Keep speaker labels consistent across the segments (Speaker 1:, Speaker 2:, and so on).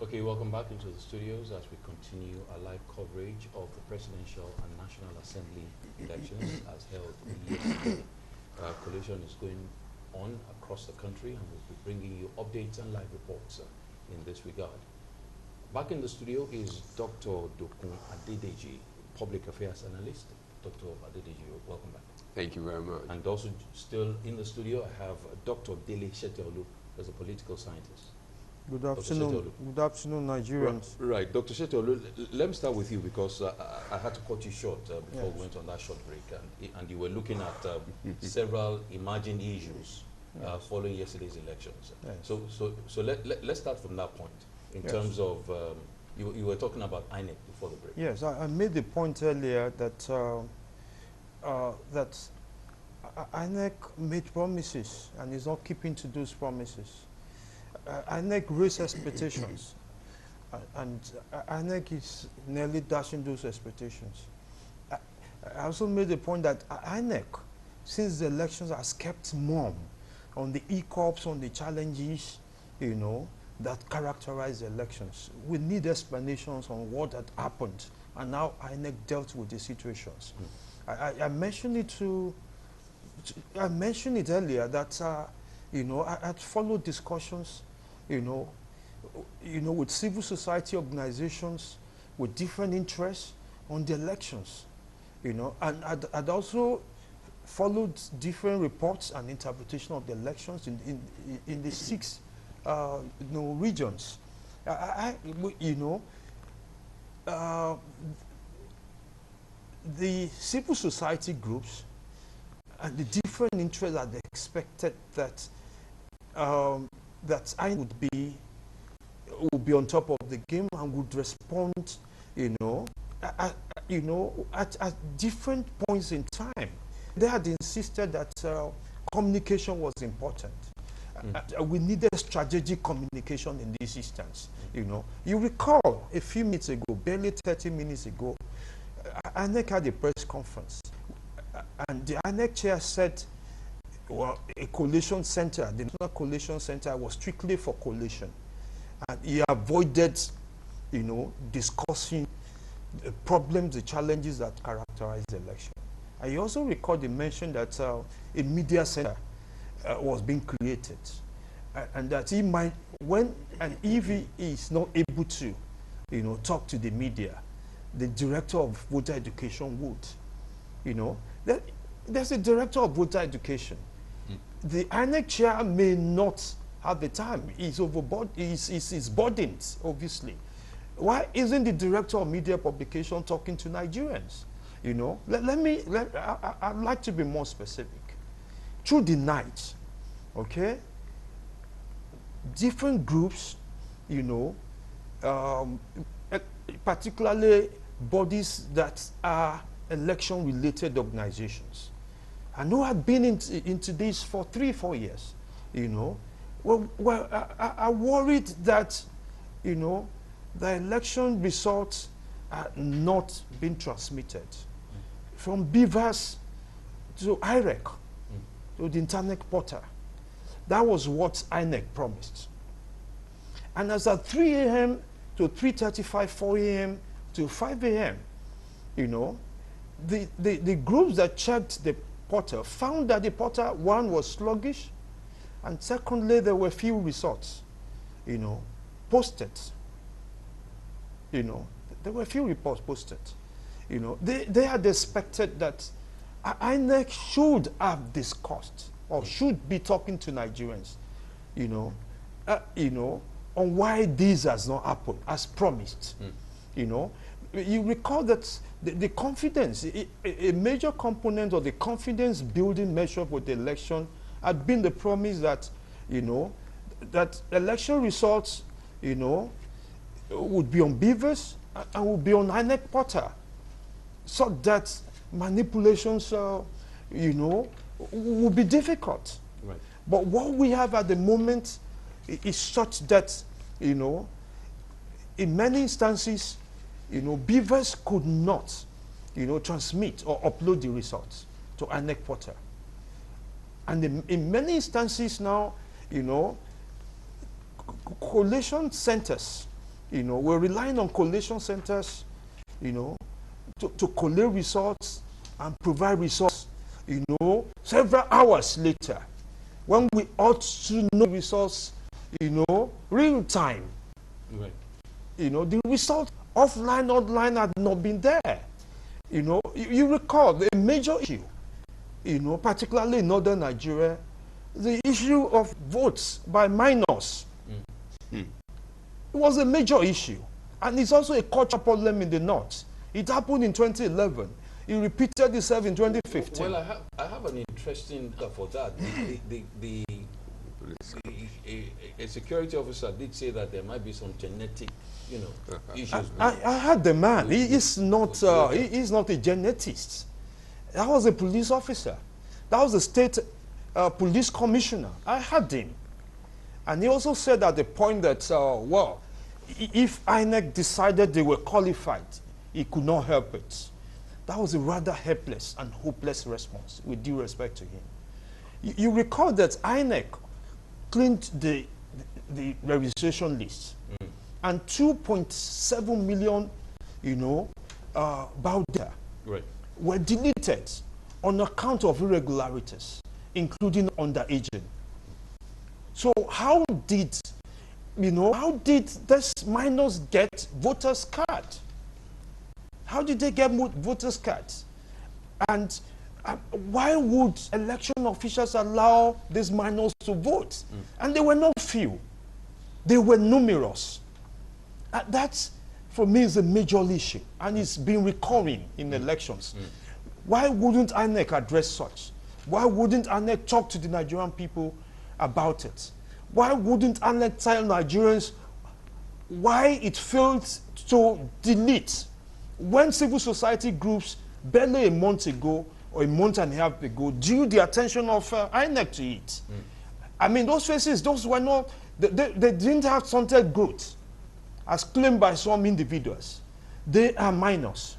Speaker 1: Okay, welcome back into the studios as we continue our live coverage of the Presidential and National Assembly elections as held yesterday. Collation is going on across the country, and we'll be bringing you updates and live reports in this regard. Back in the studio is Dr. Dokun Adedeji, Public Affairs Analyst. Dr. Adedeji, welcome back.
Speaker 2: Thank you very much.
Speaker 1: And also still in the studio, I have Dr. Dele Sheteolu, as a political scientist.
Speaker 3: Good afternoon. Good afternoon, Nigerians.
Speaker 1: Right. Dr. Sheteolu, let me start with you because I had to cut you short before we went on that short break, and you were looking at several emerging issues following yesterday's elections.
Speaker 3: Yes.
Speaker 1: So let's start from that point in terms of you were talking about INEC before the break.
Speaker 3: Yes, I made the point earlier that that INEC made promises and is not keeping to those promises. INEC raised expectations, and INEC is nearly dashing those expectations. I also made the point that INEC, since the elections, has kept mum on the hiccups, on the challenges, you know, that characterize the elections. We need explanations on what had happened and how INEC dealt with the situations. I mentioned it I mentioned it earlier that you know, I had followed discussions, you know, with civil society organizations with different interests on the elections, you know, and I'd also followed different reports and interpretation of the elections in the six regions. You know, the civil society groups and the different interests that they expected that that I would be on top of the game and would respond, you know, at different points in time. They had insisted that communication was important. We needed strategic communication in this instance. You know, you recall a few minutes ago, barely 30 minutes ago, INEC had a press conference, and the INEC chair said, well, a collation center, the National Collation Center, was strictly for collation, and he avoided, you know, discussing the problems, the challenges that characterize the election. I also recall the mention that a media center was being created, and that he might, when and if he is not able to, you know, talk to the media, the director of voter education would, you know, there's a director of voter education. The INEC chair may not have the time. He's overboard. He's burdened, obviously. Why isn't the director of media publication talking to Nigerians? You know, I'd like to be more specific. Through the night, okay, different groups, you know, particularly bodies that are election-related organizations, I know I've been into this for 3-4 years, you know. I worried that, you know, the election results are not being transmitted from BVAS to IREC to the internet portal. That was what INEC promised. And as at 3 a.m. to 3:35, 4 a.m. to 5 a.m., you know, the groups that checked the portal found that the portal, one, was sluggish, and secondly, there were few results, you know, posted. You know, there were few reports posted. You know, they had expected that INEC should have discussed or should be talking to Nigerians, you know, on why this has not happened as promised. You know, you recall that the confidence, a major component of the confidence building measure for the election had been the promise that, you know, that election results, you know, would be on BVAS and would be on INEC portal, so that manipulations, you know, would be difficult.
Speaker 1: Right.
Speaker 3: But what we have at the moment is such that, you know, in many instances, you know, BVAS could not, you know, transmit or upload the results to INEC portal. And in many instances now, you know, collation centers, You know, we're relying on collation centers, you know, to collate results and provide results, you know, several hours later, when we ought to know results, you know, real time.
Speaker 1: Right.
Speaker 3: You know, the result offline, online had not been there. You know, you recall the major issue, you know, particularly in northern Nigeria, the issue of votes by minors. It was a major issue. And it's also a cultural problem in the north. It happened in 2011. It repeated itself in 2015.
Speaker 1: Well, I have an interesting for that. A security officer did say that there might be some genetic, you know, issues.
Speaker 3: I had the man. He's not a genetist. That was a police officer. That was the state police commissioner. I had him. And he also said at the point that, well, if INEC decided they were qualified, he could not help it. That was a rather helpless and hopeless response, with due respect to him. You recall that INEC cleaned the registration list, and 2.7 million, you know, data were deleted on account of irregularities, including underaging. So how did, you know, how did these minors get voters' card? How did they get voters' cards? And why would election officials allow these minors to vote? And they were not few. They were numerous. That, for me, is a major issue, and it's been recurring in elections. Why wouldn't INEC address such? Why wouldn't INEC talk to the Nigerian people about it? Why wouldn't INEC tell Nigerians why it failed to delete when civil society groups barely a month ago or a month and a half ago drew the attention of INEC to it? I mean, those faces, those were not, they didn't have stunted growth as claimed by some individuals. They are minors.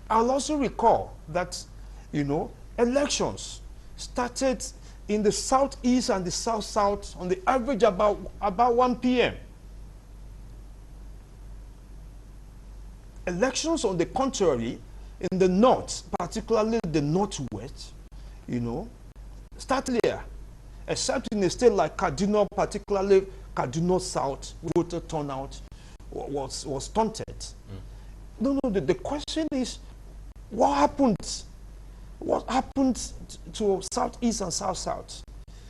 Speaker 3: I'll also recall that, you know, elections started in the southeast and the south-south on the average about 1 p.m. Elections, on the contrary, in the north, particularly the northwest, you know, start later, except in a state like Kaduna, particularly Kaduna South, voter turnout was stunted. No, the question is, what happened? What happened to southeast and south-south?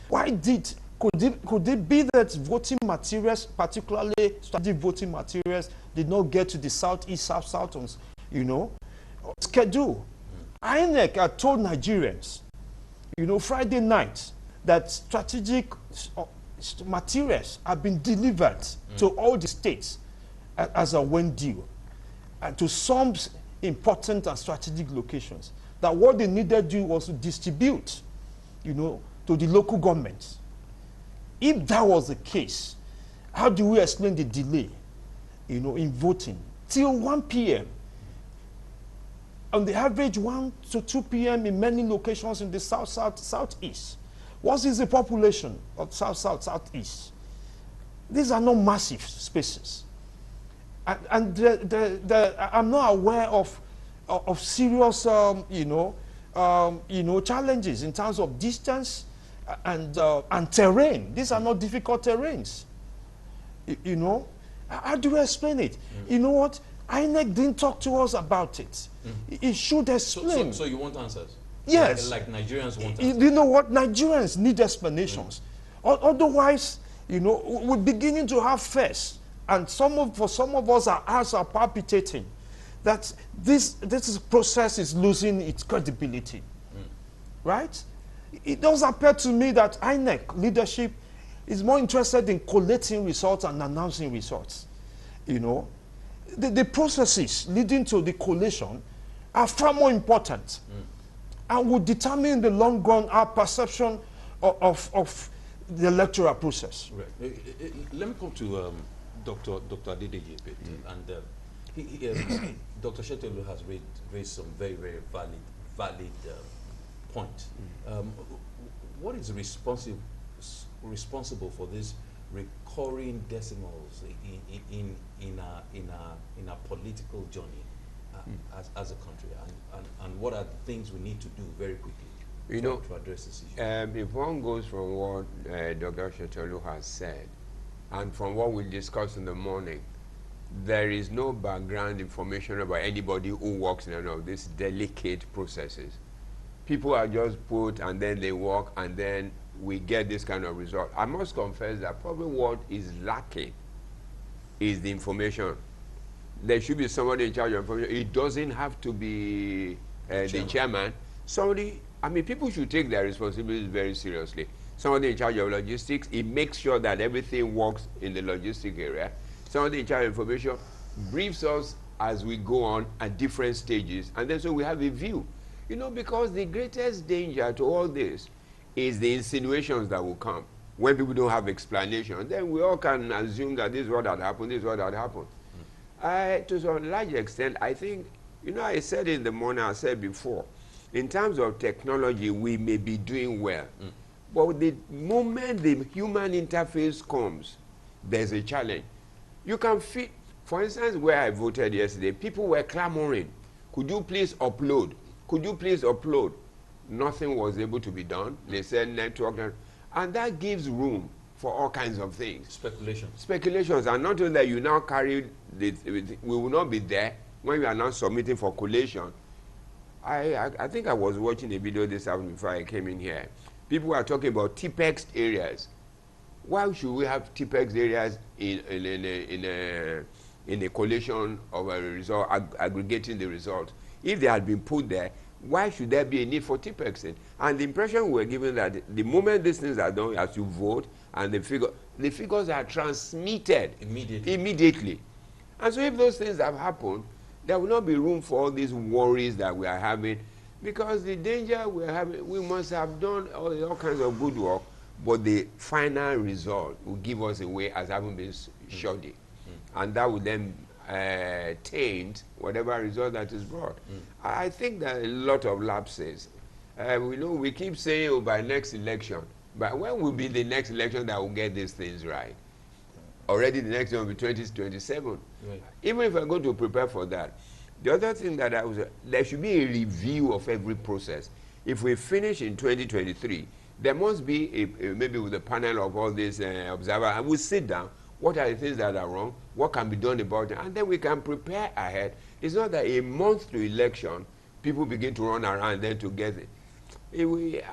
Speaker 3: Why could it be that voting materials, particularly strategic voting materials, did not get to the southeast, south-south, you know, schedule? INEC had told Nigerians, you know, Friday night, that strategic materials have been delivered to all the states as a when due, and to some important and strategic locations. That what they needed to do was to distribute, you know, to the local governments. If that was the case, how do we explain the delay, you know, in voting till 1 p.m.? On the average, 1 to 2 p.m. in many locations in the south, southeast. What is the population of south, southeast? These are not massive spaces, and I'm not aware of serious, challenges in terms of distance and terrain. These are not difficult terrains. You know, how do we explain it? You know what? INEC didn't talk to us about it. It should explain.
Speaker 1: So you want answers?
Speaker 3: Yes.
Speaker 1: Like Nigerians want answers.
Speaker 3: You know what? Nigerians need explanations. Otherwise, you know, we're beginning to have fears. And for some of us, our hearts are palpitating that this process is losing its credibility. Right? It does appear to me that INEC leadership is more interested in collating results and announcing results. You know, the processes leading to the collation are far more important and will determine in the long run our perception of the electoral process.
Speaker 1: Right. Let me come to Dr. Adedeji a bit. And Dr. Shetelu has raised some very, very valid point. What is responsible for this recurring decimals in a political journey as a country, and what are the things we need to do very quickly to address this issue?
Speaker 2: If one goes from what Dr. Shetolu has said, and from what we discussed in the morning, there is no background information about anybody who works in any of these delicate processes. People are just put and then they work and then we get this kind of result. I must confess that probably what is lacking is the information. There should be somebody in charge of information. It doesn't have to be the chairman. Somebody, I mean, people should take their responsibilities very seriously. Somebody in charge of logistics, it makes sure that everything works in the logistic area. Somebody in charge of information briefs us as we go on at different stages, and then so we have a view. You know, because the greatest danger to all this is the insinuations that will come when people don't have explanation. Then we all can assume that this is what had happened, this is what had happened. To some large extent, I think, you know, I said in the morning, I said before, in terms of technology, we may be doing well. But the moment the human interface comes, there's a challenge. You can fit, for instance, where I voted yesterday, people were clamoring, could you please upload? Could you please upload? Nothing was able to be done. They said network, and that gives room for all kinds of things. Speculations, and not only that you now carry, we will not be there when we are now submitting for collation. I think I was watching a video this afternoon before I came in here. People are talking about TPEX areas. Why should we have TPEX areas in a collation of a result, aggregating the result? If they had been put there, why should there be a need for TPEX? And the impression we were given that the moment these things are done, as you vote, and the figures are transmitted immediately. And so if those things have happened, there will not be room for all these worries that we are having, because the danger we are having, we must have done all kinds of good work, but the final result will give us away as having been shoddy. And that will then taint whatever result that is brought. I think that a lot of lapses. We keep saying, oh, by next election, but when will be the next election that will get these things right? Already the next one will be 2027. Right. Even if I'm going to prepare for that, the other thing that there should be a review of every process. If we finish in 2023, there must be maybe with a panel of all these observers, and we'll sit down. What are the things that are wrong? What can be done about it? And then we can prepare ahead. It's not that a month to election, people begin to run around then to get it.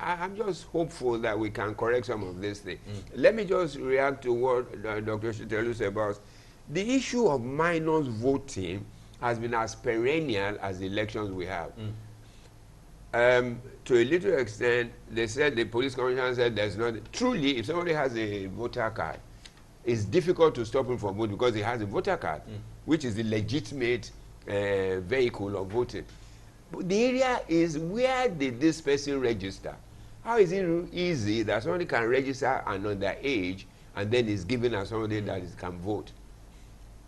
Speaker 2: I'm just hopeful that we can correct some of these things. Let me just react to what Dr. Shetolu said about the issue of minors voting has been as perennial as the elections we have. To a little extent, they said, the police commissioner said there's not, truly, if somebody has a voter card, it's difficult to stop him from voting because he has a voter card, which is the legitimate vehicle of voting. But the area is, where did this person register? How is it easy that somebody can register an underage and then is given as somebody that can vote?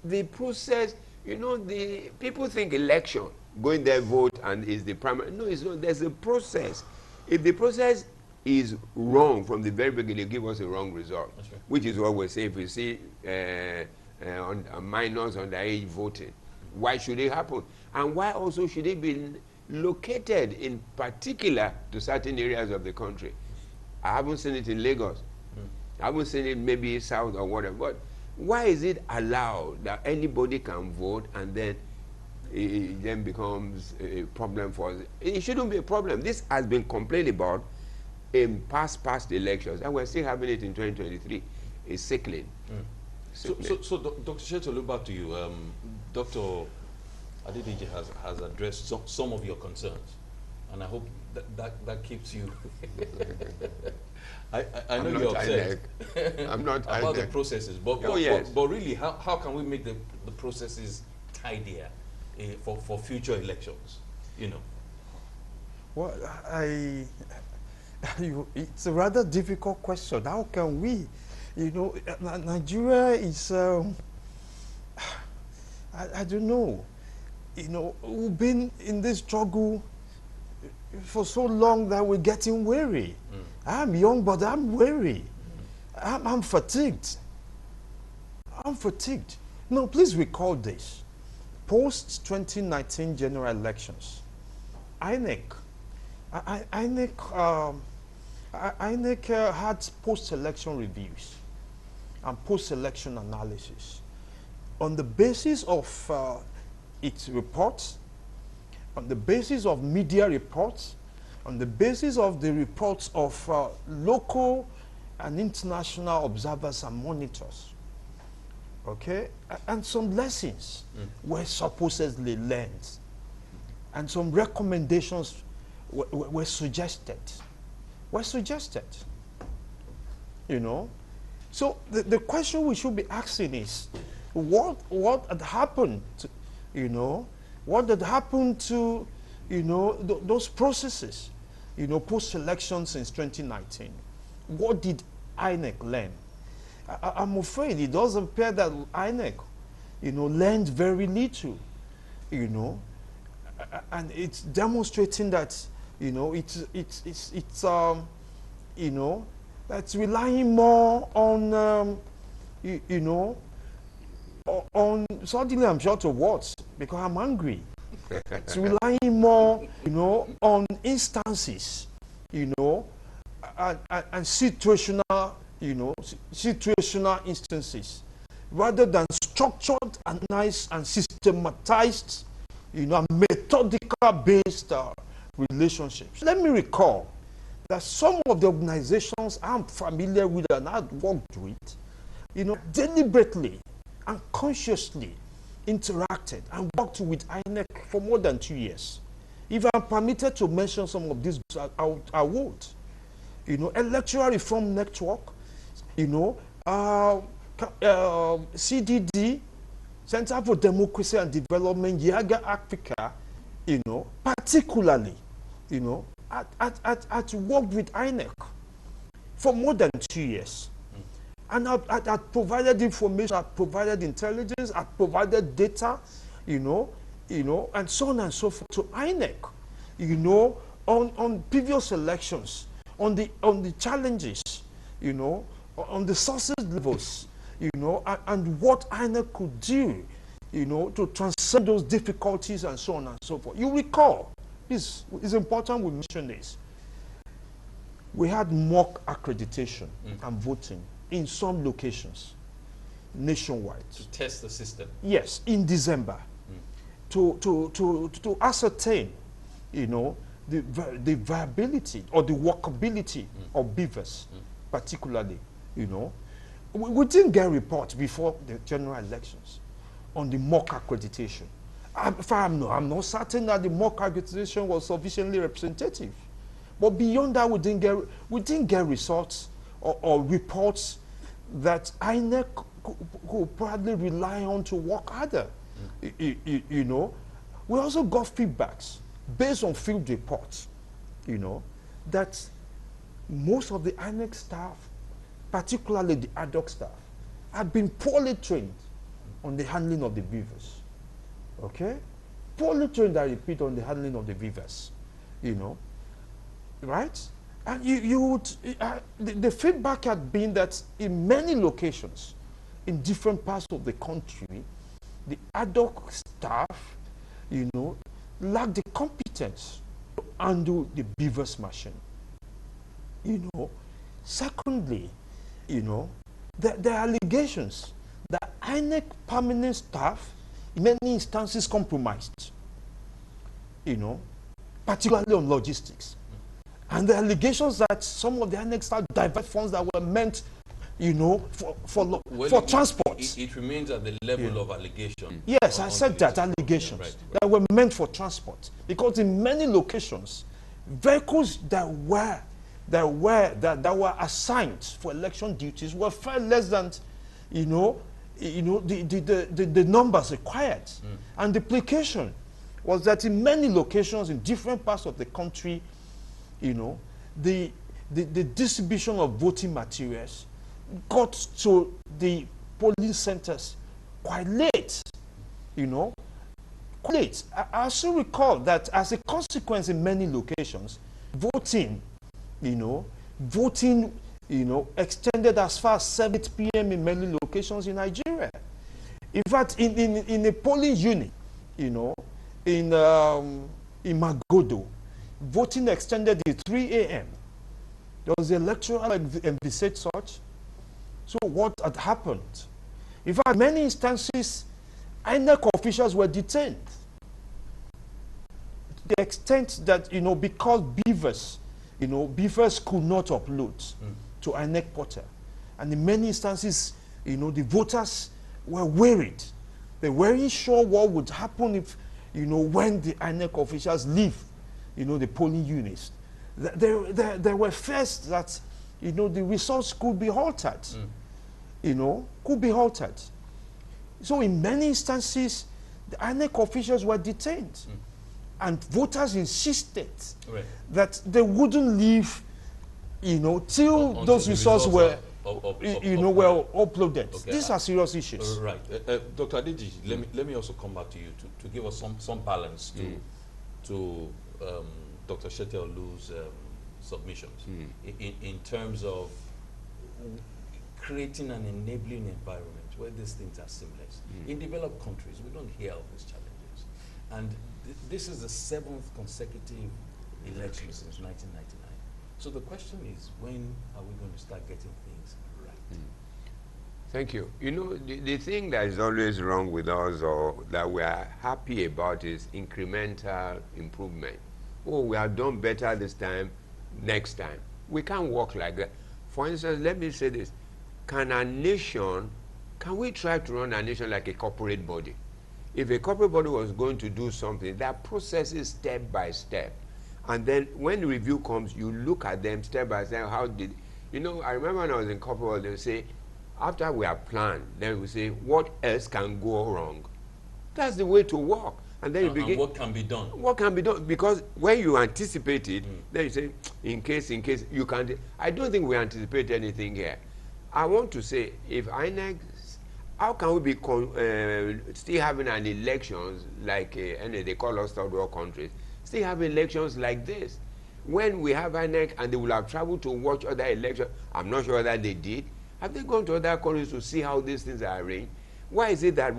Speaker 2: The process, you know, the people think election, going there, vote, and is the primary. No, it's not. There's a process. If the process is wrong from the very beginning, give us a wrong result, right. Which is what we're saying. If we see minors underage voting, why should it happen? And why also should it be located in particular to certain areas of the country? I haven't seen it in Lagos. I haven't seen it maybe south or whatever. But why is it allowed that anybody can vote and then it then becomes a problem for us? It shouldn't be a problem. This has been complained about in past elections, and we're still having it in 2023. It's sickening.
Speaker 1: So Dr. Shetolu, back to you. Dr. Adedeji has addressed some of your concerns, and I hope that keeps you. I know you're upset
Speaker 2: I'm not
Speaker 1: about the processes, but really, how can we make the processes tidier for future elections? You know.
Speaker 3: Well, it's a rather difficult question. How can we? You know, Nigeria is. I don't know. You know, we've been in this struggle for so long that we're getting weary. I'm young, but I'm weary. I'm fatigued. I'm fatigued. Now, please recall this. Post 2019 general elections, INEC, INEC had post-election reviews and post-election analysis. On the basis of its reports, on the basis of media reports, on the basis of the reports of local and international observers and monitors, okay, and some lessons were supposedly learned, and some recommendations were suggested. You know, so the question we should be asking is, what had happened to, you know, what had happened to, you know, those processes, you know, post-election since 2019? What did INEC learn? I'm afraid it does appear that INEC, you know, learned very little, you know, and it's demonstrating that, you know, it's you know, that's relying more on, you know, on, suddenly I'm short of words because I'm angry. It's relying more, you know, on instances, you know, and situational, you know, situational instances, rather than structured and nice and systematized, you know, methodical-based relationships. Let me recall that some of the organizations I'm familiar with and I've worked with, you know, deliberately and consciously interacted and worked with INEC for more than 2 years. If I'm permitted to mention some of these, I would. You know, Electoral Reform Network, you know, CDD, Center for Democracy and Development, Yiaga Africa, you know, particularly, you know, at worked with INEC for more than 2 years. And I provided information, I provided intelligence, I provided data, you know, and so on and so forth to INEC, you know, on previous elections, on the challenges, you know, on the sources levels, you know, and what INEC could do, you know, to transcend those difficulties and so on and so forth. You recall, it's important we mention this. We had mock accreditation and voting in some locations nationwide.
Speaker 1: To test the system.
Speaker 3: Yes, in December. To ascertain, you know, the viability or the workability of beavers, particularly, you know. We didn't get reports before the general elections on the mock accreditation. I'm not certain that the mock accreditation was sufficiently representative. But beyond that, we didn't get results or reports that INEC could probably rely on to work harder. You know, we also got feedbacks based on field reports, you know, that most of the INEC staff, particularly the ad hoc staff, had been poorly trained on the handling of the beavers. Okay? Poorly trained, I repeat, on the handling of the beavers, you know. Right? And the feedback had been that in many locations, in different parts of the country, the ad hoc staff, you know, lacked the competence to handle the beavers machine. You know, secondly, you know, there are allegations that INEC permanent staff, in many instances, compromised, you know, particularly on logistics. And the allegations that some of the INEC staff divert funds that were meant, you know, for transport.
Speaker 1: It remains at the level of allegation.
Speaker 3: Yes, I said that, allegations
Speaker 1: right.
Speaker 3: that were meant for transport. Because in many locations, vehicles that were assigned for election duties were far less than, the numbers required. And the implication was that in many locations in different parts of the country, you know, the distribution of voting materials got to the polling centers quite late, you know, quite late. I also recall that as a consequence in many locations, voting extended as far as 7 p.m. in many locations in Nigeria. In fact, in a polling unit, in Magodo, voting extended to 3 a.m. There was a electoral envisaged such. So what had happened? In fact, many instances, INEC officials were detained. To the extent that, because beavers could not upload to INEC portal. And in many instances, the voters were worried. They weren't sure what would happen if, when the INEC officials leave, the polling units. There were fears that, the results could be altered. Could be altered. So in many instances, the INEC officials were detained. And voters insisted that they wouldn't leave, till those results were, were uploaded.
Speaker 1: Okay.
Speaker 3: These are serious issues.
Speaker 1: Right. Dr. Adeji, let me also come back to you to give us some balance to Dr. Shetellu's submissions in terms of creating an enabling environment where these things are seamless. In developed countries, we don't hear of these challenges. And this is the 7th consecutive election since 1999. So the question is, when are we going to start getting things right?
Speaker 2: Thank you. The thing that is always wrong with us or that we are happy about is incremental improvement. Oh, we have done better this time, next time. We can't work like that. For instance, let me say this. Can we try to run a nation like a corporate body? If a corporate body was going to do something, that process is step by step. And then when the review comes, you look at them step by step. I remember when I was in corporate world, they would say, after we have planned, then we say, what else can go wrong? That's the way to work. And then you begin.
Speaker 1: And what can be done?
Speaker 2: What can be done? Because when you anticipate it, then you say, in case, you can't. I don't think we anticipate anything here. I want to say, if INEC, how can we be still having an elections like they call us third world countries, still have elections like this? When we have INEC and they will have traveled to watch other elections, I'm not sure that they did. Have they gone to other countries to see how these things are arranged? Why is it that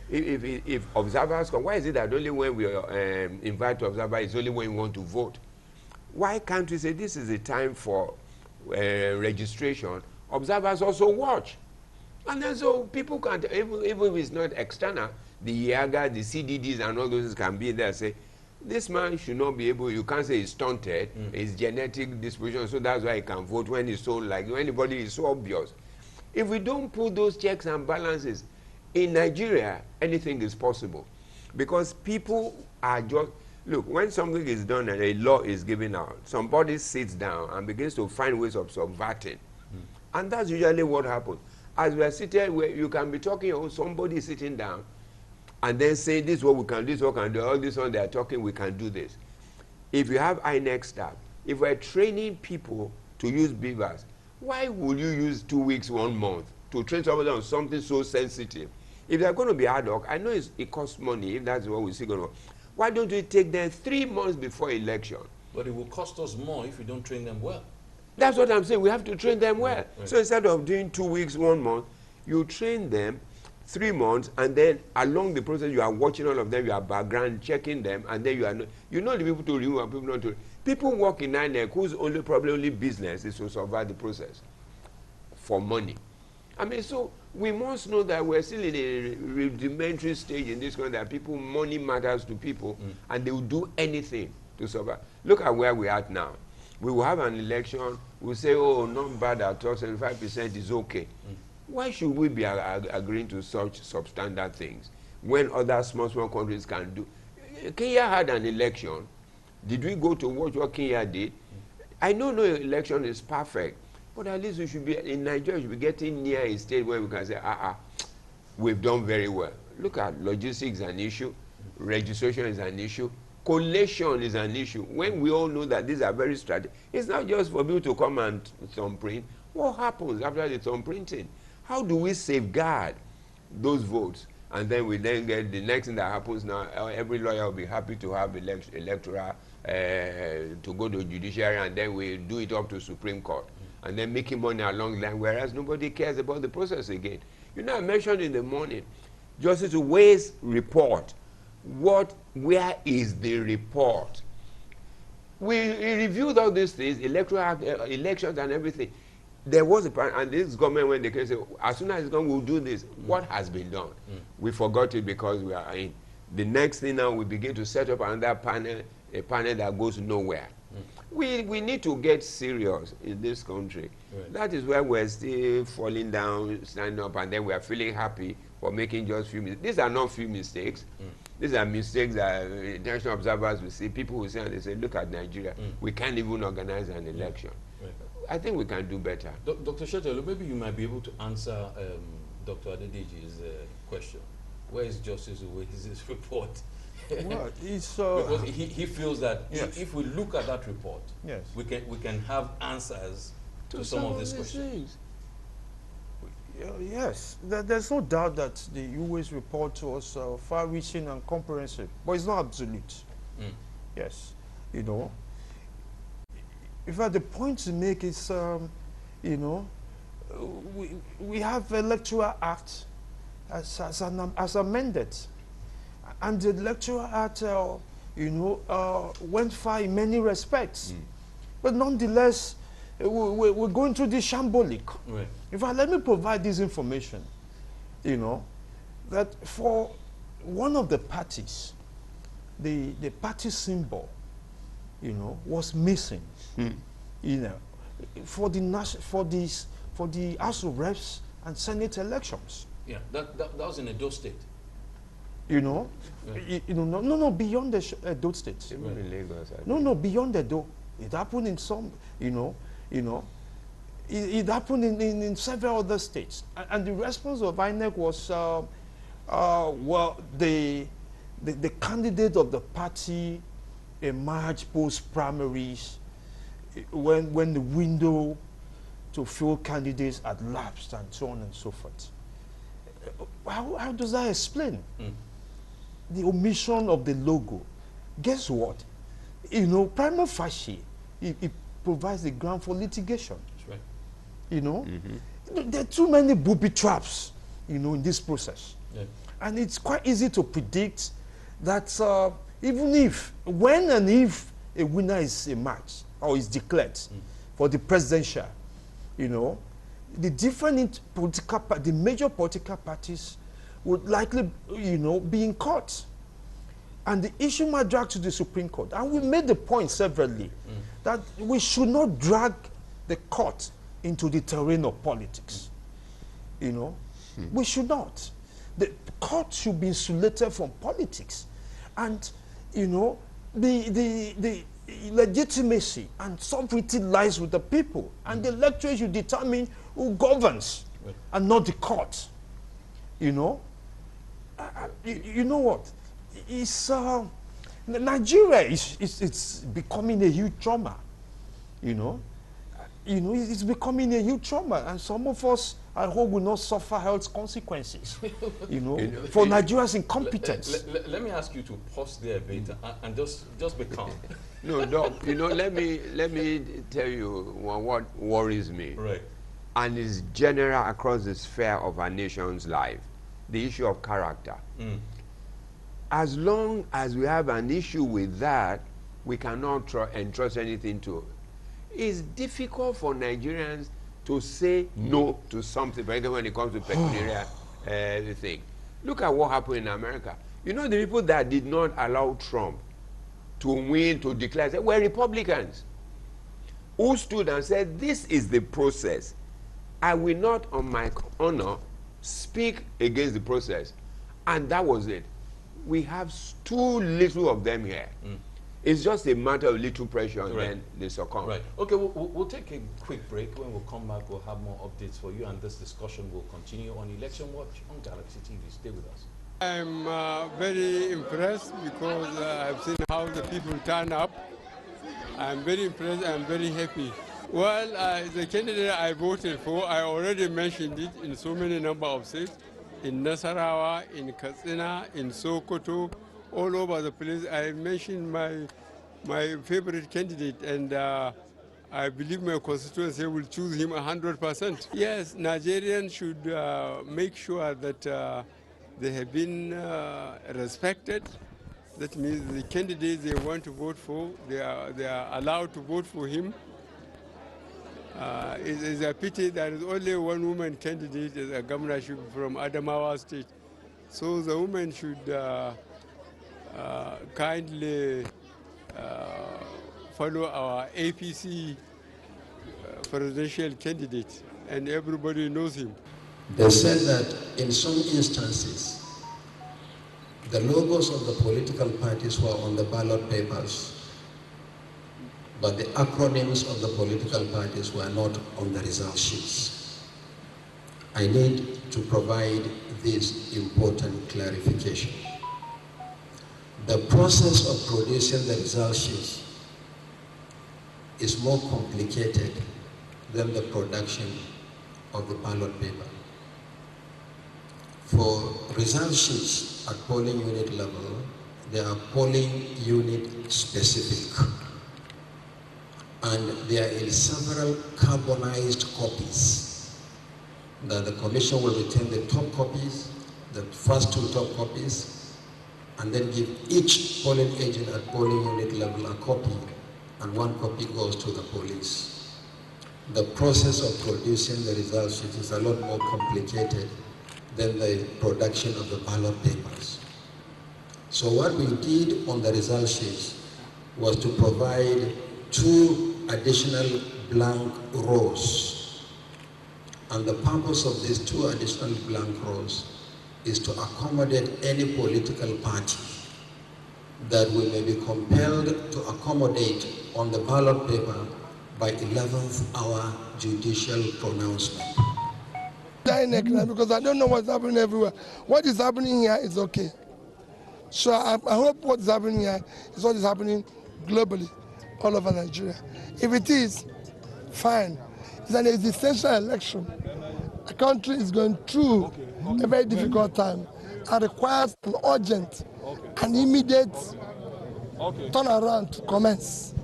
Speaker 2: if observers come, why is it that only when we invite to observer is only when we want to vote? Why can't we say this is a time for registration? Observers also watch. And then so people can't, even if it's not external, the IAGA, the CDDs and all those can be there, say, this man should not be able, you can't say he's stunted, his genetic disposition, so that's why he can vote when he's so when anybody is so obvious. If we don't put those checks and balances, in Nigeria, anything is possible. Because people are just, look, when something is done and a law is given out, somebody sits down and begins to find ways of subverting. And that's usually what happens. As we are sitting, where you can be talking, or somebody sitting down, and then say, this is what we can do, this is what we can do, all this one they are talking, we can do this. If you have INEC staff, if we're training people to use beavers, why would you use 2 weeks, 1 month to train somebody on something so sensitive? If they're going to be ad hoc, I know it costs money, if that's what we see going on. Why don't we take them 3 months before election?
Speaker 1: But it will cost us more if we don't train them well.
Speaker 2: That's what I'm saying. We have to train them well.
Speaker 1: Right.
Speaker 2: So instead of doing 2 weeks, 1 month, you train them 3 months, and then along the process, you are watching all of them, you are background checking them, and then you know the people to remove and people not to. People work in INEC whose only business is to survive the process for money. I mean, so we must know that we're still in a rudimentary stage in this country, that money matters to people, and they will do anything to survive. Look at where we are at now. We will have an election, we'll say, oh, not bad at all, 75% is okay. Why should we be agreeing to such substandard things when other small countries can do? Kenya had an election. Did we go to watch what Kenya did? I know no election is perfect, but at least we should be, in Nigeria, we should be getting near a state where we can say, we've done very well. Look at logistics is an issue, registration is an issue, collation is an issue. When we all know that these are very strategic, it's not just for people to come and thumbprint. What happens after the thumbprinting? How do we safeguard those votes? And then we then get the next thing that happens now, every lawyer will be happy to have electoral, to go to judiciary, and then we do it up to Supreme Court. and then making money along the line, whereas nobody cares about the process again. You know, I mentioned in the morning, Justice Uwais report. Where is the report? We reviewed all these things, electoral act, elections and everything. There was a plan, and this government, when they came, say, as soon as it's gone, we'll do this. What has been done? We forgot it because we are in. The next thing now, we begin to set up another panel, a panel that goes nowhere. We need to get serious in this country.
Speaker 1: Right.
Speaker 2: That is where we're still falling down, standing up, and then we are feeling happy for making just few mistakes. These are not few mistakes. These are mistakes that international observers will see. People will say, and they say, look at Nigeria. We can't even organize an election.
Speaker 1: Right.
Speaker 2: I think we can do better.
Speaker 1: Dr. Shetelo, maybe you might be able to answer Dr. Adedeji's question. Where is Justice Uwais' report?
Speaker 3: Well, it's
Speaker 1: Because he feels that
Speaker 3: Yes.
Speaker 1: if we look at that report,
Speaker 3: yes.
Speaker 1: we can have answers to some of these questions.
Speaker 3: Yes, there's no doubt that the UA's report was far-reaching and comprehensive, but it's not absolute. Yes, you know. In fact, the point to make is, you know, we have Electoral Act as amended, and the Electoral Act, you know, went far in many respects, but nonetheless, we're going through this shambolic.
Speaker 1: Right.
Speaker 3: In fact, let me provide this information, you know, that for one of the parties, the party symbol, you know, was missing, you know, for the House of Reps and Senate elections.
Speaker 1: Yeah, that was in Edo State.
Speaker 3: You know,
Speaker 1: Right.
Speaker 3: you know, no, beyond the Edo State.
Speaker 2: Even in Lagos, I
Speaker 3: No, beyond Edo. It happened in some, you know, it happened in several other states. And the response of INEC was, well, the candidate of the party emerged post-primaries when the window to fill candidates had lapsed and so on and so forth. How does that explain the omission of the logo? Guess what? You know, prima facie, it provides the ground for litigation.
Speaker 1: That's right.
Speaker 3: You know, there are too many booby traps, you know, in this process.
Speaker 1: Yeah.
Speaker 3: And it's quite easy to predict that even if, when and if a winner is emerged or is declared for the presidential, you know, the different political, the major political parties would likely, you know, be in court. And the issue might drag to the Supreme Court. And we made the point severally that we should not drag the court into the terrain of politics. You know, we should not. The court should be insulated from politics. And, you know, the legitimacy and sovereignty lies with the people. And the electorate should determine who governs and not the court. You know? You know what? It's Nigeria it's becoming a huge trauma. You know, it's becoming a huge trauma, and some of us, I hope, will not suffer health consequences. You know, for Nigeria's incompetence.
Speaker 1: Let me ask you to pause there a bit and just be calm.
Speaker 2: No, Doc, you know, let me tell you what worries me.
Speaker 1: Right.
Speaker 2: And is general across the sphere of our nation's life, the issue of character. As long as we have an issue with that, we cannot entrust anything to. It's difficult for Nigerians to say no to something, particularly when it comes to pecuniary thing. Look at what happened in America. You know, the people that did not allow Trump to win, to declare, they were Republicans who stood and said, this is the process. I will not, on my honor, speak against the process. And that was it. We have too little of them here. It's just a matter of little pressure and then they succumb.
Speaker 1: Right. Okay, we'll take a quick break. When we come back, we'll have more updates for you, and this discussion will continue on Election Watch on Galaxy TV. Stay with us.
Speaker 4: I'm very impressed because I've seen how the people turn up. I'm very impressed. I'm very happy. Well, the candidate I voted for, I already mentioned it in so many number of states. In Nasarawa, in Katsina, in Sokoto, all over the place. I mentioned my favorite candidate, and I believe my constituency will choose him 100%. Yes, Nigerians should make sure that they have been respected. That means the candidates they want to vote for, they are allowed to vote for him. It's a pity there is only one woman candidate as a governorship from Adamawa State. So the woman should kindly follow our APC presidential candidate, and everybody knows him.
Speaker 5: They said that in some instances, the logos of the political parties were on the ballot papers, but the acronyms of the political parties were not on the result sheets. I need to provide this important clarification. The process of producing the result sheets is more complicated than the production of the ballot paper. For result sheets at polling unit level, they are polling unit specific. And there are several carbonized copies that the commission will retain the top copies, the first two top copies, and then give each polling agent at polling unit level a copy, and one copy goes to the police. The process of producing the result sheet is a lot more complicated than the production of the ballot papers. So what we did on the result sheets was to provide 2 additional blank rows. And the purpose of these 2 additional blank rows is to accommodate any political party that we may be compelled to accommodate on the ballot paper by 11th hour judicial pronouncement.
Speaker 6: Because I don't know what's happening everywhere. What is happening here is okay. So I hope what's happening here is what is happening globally, all over Nigeria. If it is, fine. It's an existential election. A country is going through a very difficult time and requires an urgent and immediate turnaround to commence.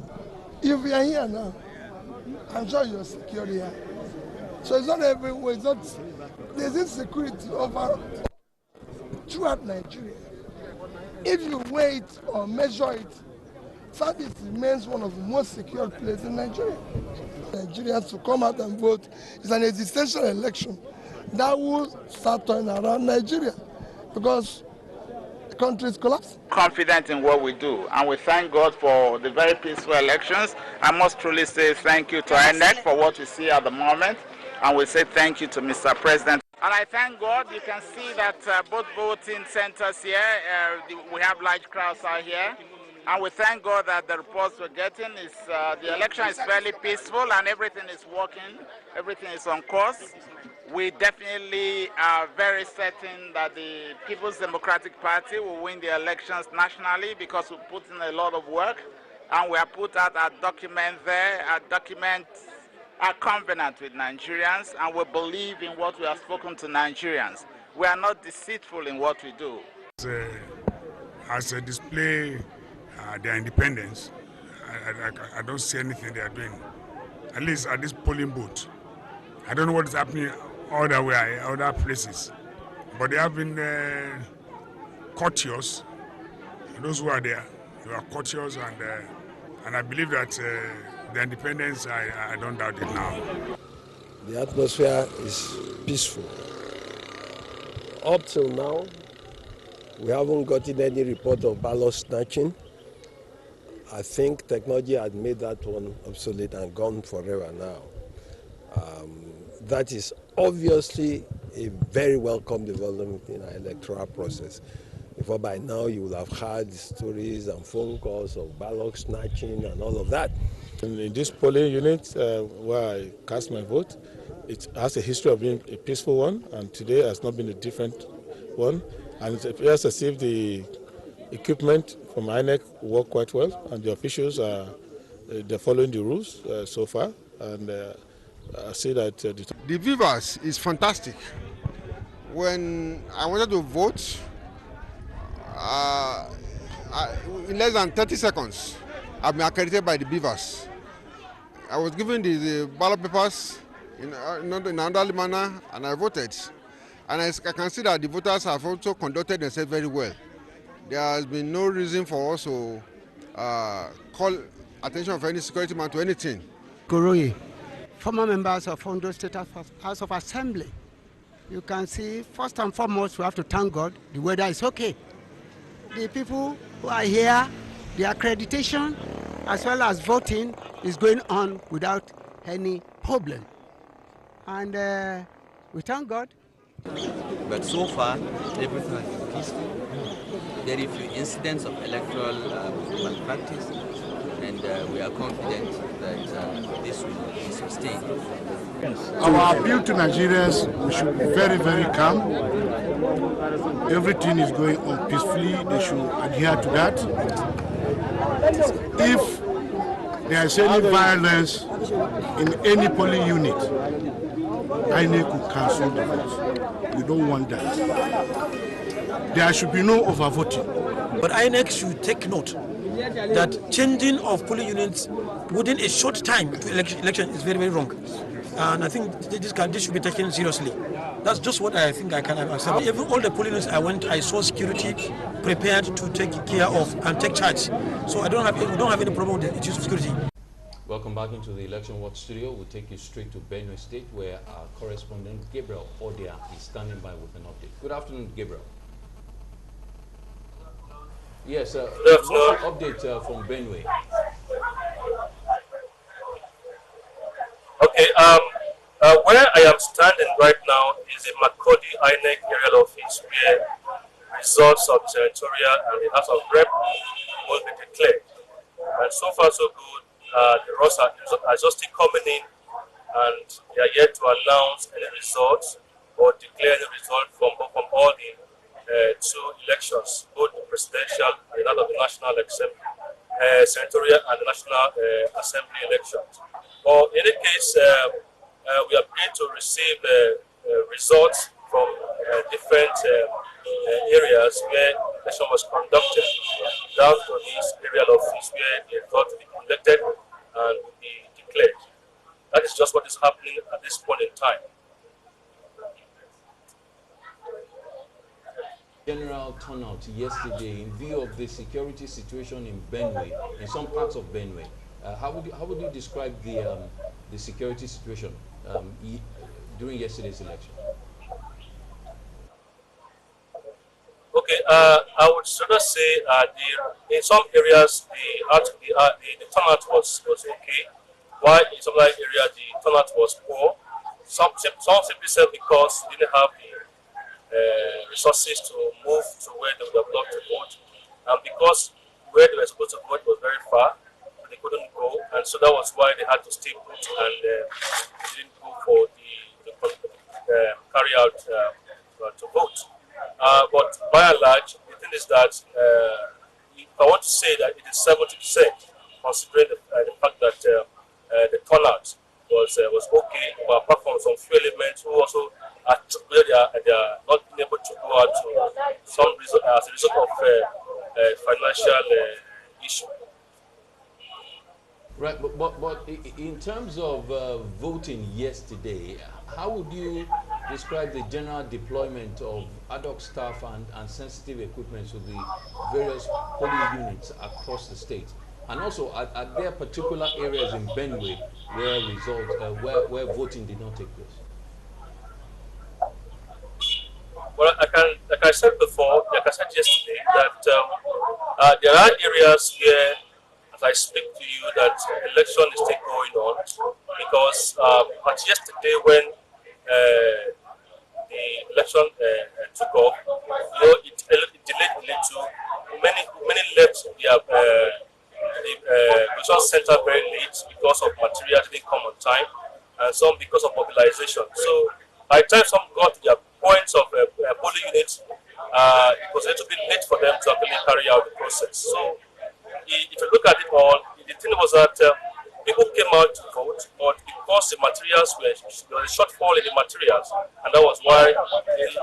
Speaker 6: If we are here now, I'm sure you're secure here. So it's not everywhere, it's not, there's insecurity over throughout Nigeria. If you weigh it or measure it, Southeast remains one of the most secure places in Nigeria. Nigerians to come out and vote is an existential election that will start turning around Nigeria because the country is collapsing.
Speaker 7: Confident in what we do, and we thank God for the very peaceful elections. I must truly say thank you to INEC for what we see at the moment, and we say thank you to Mr. President. And I thank God. You can see that both voting centers here, we have large crowds out here. And we thank God that the reports we're getting is the election is fairly peaceful and everything is working, everything is on course. We definitely are very certain that the People's Democratic Party will win the elections nationally because we put in a lot of work and we have put out a document there, a covenant with Nigerians, and we believe in what we have spoken to Nigerians. We are not deceitful in what we do.
Speaker 8: As a display their independence, I don't see anything they are doing, at least at this polling booth. I don't know what is happening other places, but they have been courteous. Those who are there, they are courteous, and I believe that the independence, I don't doubt it now.
Speaker 9: The atmosphere is peaceful. Up till now, we haven't gotten any report of ballot snatching. I think technology had made that one obsolete and gone forever now. That is obviously a very welcome development in our electoral process. Before by now you will have heard stories and phone calls of ballot snatching and all of that.
Speaker 10: In this polling unit where I cast my vote, it has a history of being a peaceful one, and today has not been a different one. And it appears as if the equipment from INEC work quite well, and the officials they're following the rules so far. And I see that
Speaker 11: the viewers is fantastic. When I wanted to vote, in less than 30 seconds, I've been accredited by the Beavers. I was given the ballot papers in an orderly manner, and I voted. And I can see that the voters have also conducted themselves very well. There has been no reason for us to call attention of any security man to anything.
Speaker 12: Goroye, former members of Ondo State House of Assembly. You can see, first and foremost, we have to thank God the weather is okay. The people who are here, the accreditation as well as voting is going on without any problem. And we thank God.
Speaker 13: But so far, everything has been peaceful. Very few incidents of electoral malpractice, and we are confident that this will be sustained.
Speaker 8: Our appeal to Nigerians, we should be very, very calm. Everything is going on peacefully. They should adhere to that. If there is any violence in any polling unit, INEC could cancel the vote. We don't want that. There should be no overvoting.
Speaker 14: But INEC should take note that changing of polling units within a short time to election is very, very wrong. And I think this should be taken seriously. That's just what I think I can accept. Even all the polling units I went, I saw security prepared to take care of and take charge. So we don't have any problem with the issues of security.
Speaker 1: Welcome back into the Election Watch studio. We'll take you straight to Benue State, where our correspondent Gabriel Odia is standing by with an update. Good afternoon, Gabriel. Yes, what's the update from Benue?
Speaker 15: Okay, where I am standing right now is in Makodi INEC aerial office, where results of the senatorial and the House of Rep will be declared. And so far, so good. The results are just still coming in, and they are yet to announce any results or declare any result from all the two elections, both the presidential and that of the National Assembly, senatorial and the National Assembly elections. But in any case, we are going to receive results from different areas where the election was conducted, down to this aerial office where the result will be conducted and will be declared. That is just what is happening at this point in time.
Speaker 1: General turnout yesterday in view of the security situation in Benue, in some parts of Benue. How would you describe the security situation during yesterday's election?
Speaker 15: Okay, I would sort of say in some areas the turnout was okay, while in some other areas the turnout was poor. Some simply said because they didn't have the resources to move to where they would have loved to vote, and because where they were supposed to vote was very far, they couldn't go, and so that was why they had to stay put and didn't go for the carry out to vote. But by and large, the thing is that I want to say that it is 70%, considering the fact that the turnout was okay, but apart from some few elements who also they are not able to go out to some reason as a result of financial issue.
Speaker 1: Right, but in terms of voting yesterday, how would you describe the general deployment of ad hoc staff and sensitive equipment to the various polling units across the state? And also, are there particular areas in Benue where where voting did not take place?
Speaker 15: Well, like I said before, like I said yesterday, that there are areas where, as I speak to you, that election is still going on, because at yesterday when the election took off, it delayed a little. Many left the result center very late because of material didn't come on time, and some because of mobilization. So by the time some got their points of polling units, it was a little bit late for them to actually carry out the process. So if you look at it all, the thing was that people came out to vote, but because the materials there was a shortfall in the materials, and that was why a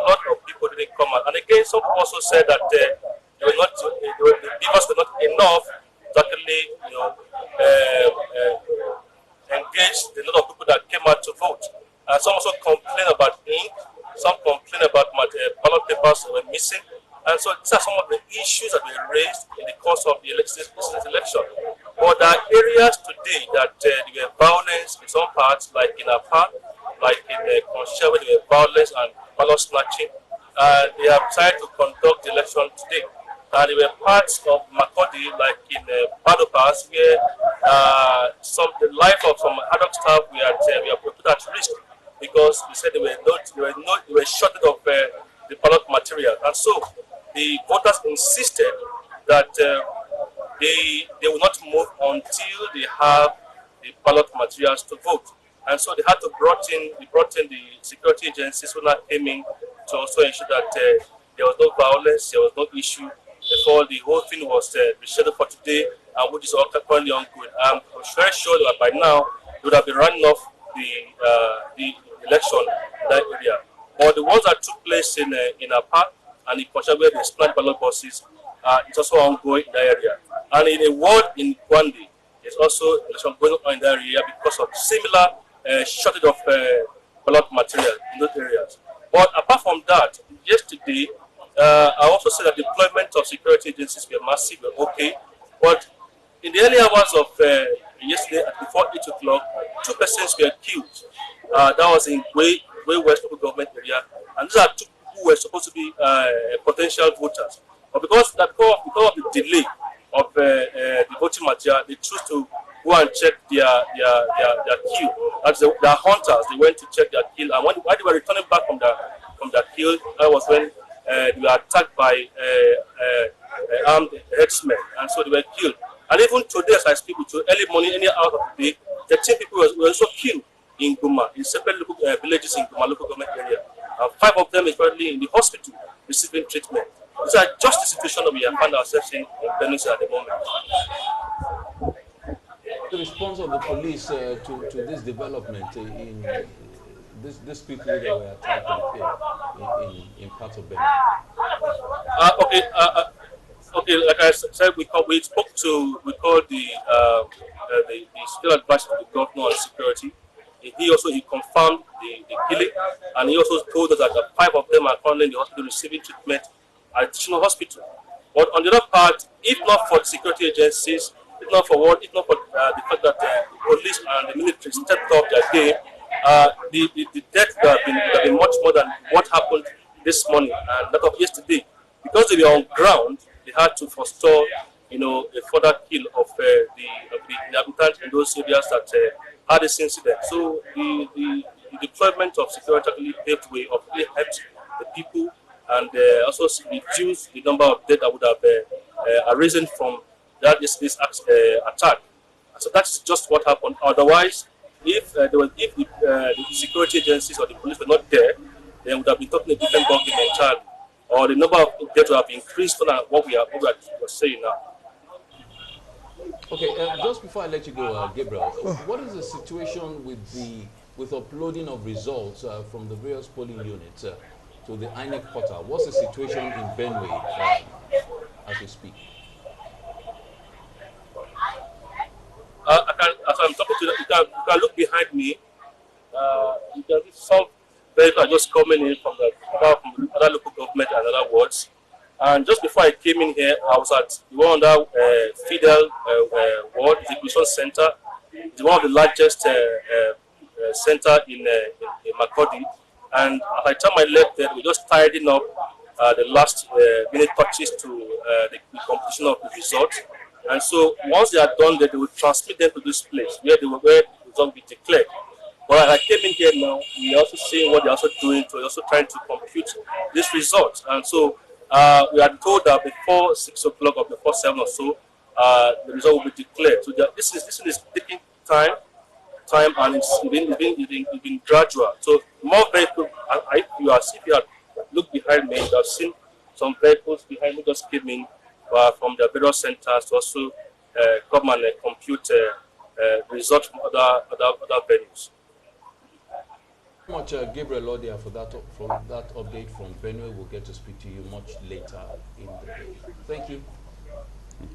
Speaker 15: lot of people didn't come out. And again, some people also said that the beavers were not enough to actually, engaged the lot of people that came out to vote. Some also complain about ink, some complain about ballot papers that were missing. And so these are some of the issues that were raised in the course of the election. But there are areas today that there were violence in some parts, like in Apa, like in Konsha, where there were violence and ballot snatching. They have tried to conduct the election today. There were parts of Makodi, like in Badopas, where the life of some adult staff were put at risk because they said they were shortage of the ballot material. And so the voters insisted that they will not move until they have the ballot materials to vote. And so they had to brought in the security agencies who now came in to also ensure that there was no violence, there was no issue before the whole thing was rescheduled for today, which is all currently ongoing. I'm very sure that by now they would have been running off the election in that area. But the ones that took place in Apa and in Konsha, where they split ballot boxes, it's also ongoing in that area. And in a ward in Gwandi, there's also election going on in that area because of similar shortage of ballot material in those areas. But apart from that, yesterday, I also said that deployment of security agencies were massive, were okay. But in the early hours of yesterday, before 8 o'clock, 2 persons were killed. That was in Way West local government area. And these are 2 people who were supposed to be potential voters. But because of the delay of the voting material, they choose to go and check their kill. As their hunters, they went to check their kill. And while they were returning back from their kill, that was when they were attacked by armed herdsmen, and so they were killed. And even today, as I speak with you, early morning, any hour of the day, 13 people were also killed in Guma, in separate local, villages in Guma local government area. And 5 of them is currently in the hospital receiving treatment. These are just the situation that we have found ourselves in Benin at the moment.
Speaker 1: The response of the police to this development in these people that were attacked in parts of Benin. Okay, like I said, we called the still advisor to the governor on security. He confirmed the killing, and he also told us that 5 of them are currently in the hospital receiving treatment at additional hospital. But on the other part, if not for the security agencies, if not for the fact that the police and the military stepped up their game, the death would have been much more than what happened this morning and that of yesterday. Because they were on ground, they had to forestall, a further kill of the inhabitants in those areas that had this incident. So the deployment of security actually paved way, really helped the people, and also reduced the number of deaths that would have arisen from this attack. So that's just what happened. Otherwise, if the security agencies or the police were not there, then we would have been talking a different ballgame entirely, or the number of deaths would have increased than what we are saying now. Okay, just before I let you go, Gabriel, what is the situation with uploading of results from the various polling units to the INEC portal? What's the situation in Benue as we speak? As I'm talking to you, you can look behind me. You can see some vehicles just coming in from other local government and other wards. And just before I came in here, I was at one of the Fidel ward, the Inclusion Center. It's one of the largest center in Makodi. And at the time I left there, we just tidying up the last minute touches to the completion of the results. And so once they are done, they will transmit them to this place where the result will be declared. But I came in here now, we are also seeing what they're also doing, so we're also trying to compute this result. And so we are told that before 6 o'clock or before 7 or so, the result will be declared. So this is taking time, and it's been gradual. So more vehicles, if you have looked behind me, you have seen some vehicles behind me just came in from the various centers to also come and compute results from other venues. Much Gabriel Lodia for that update from Benue. We'll get to speak to you much later in the day. Thank you.